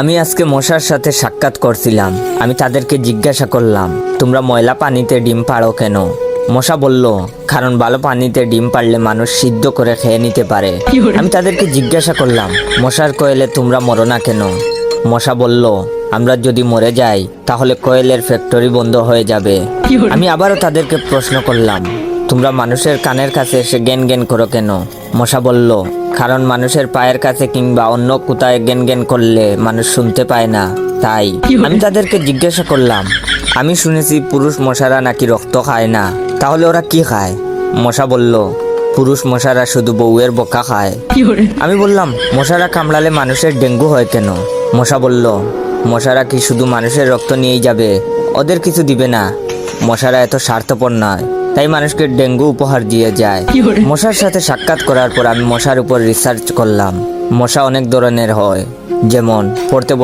আমি আজকে মশার সাথে সাক্ষাৎ করছিলাম। আমি তাদেরকে জিজ্ঞাসা করলাম, তোমরা ময়লা পানিতে ডিম পাড়ো কেন? মশা বলল, কারণ ভালো পানিতে ডিম পারলে মানুষ সিদ্ধ করে খেয়ে নিতে পারে। আমি তাদেরকে জিজ্ঞাসা করলাম, মশার কোয়েলে তোমরা মরো না কেন? মশা বলল, আমরা যদি মরে যাই তাহলে কোয়েলের ফ্যাক্টরি বন্ধ হয়ে যাবে। আমি আবারও তাদেরকে প্রশ্ন করলাম, তোমরা মানুষের কানের কাছে এসে জ্ঞান জ্ঞান করো কেন? মশা বলল, কারণ মানুষের পায়ের কাছে কিংবা অন্য কোথায় জ্ঞান জ্ঞান করলে মানুষ শুনতে পায় না, তাই। আমি তাদেরকে জিজ্ঞাসা করলাম, আমি শুনেছি পুরুষ মশারা নাকি রক্ত খায় না, তাহলে ওরা কি খায়? মশা বলল, পুরুষ মশারা শুধু বউয়ের বোকা খায়। আমি বললাম, মশারা কামড়ালে মানুষের ডেঙ্গু হয় কেন? মশা বলল, মশারা কি শুধু মানুষের রক্ত নিয়েই যাবে? ওদের কিছু দিবে না। মশারা এত স্বার্থপর নয়, তাই মানুষকে ডেঙ্গু উপহার দিয়ে যায়। মশার সাথে সাক্ষাৎ করার পর আমি মশার উপর রিসার্চ করলাম। মশা অনেক ধরনের হয়, যেমন পড়তে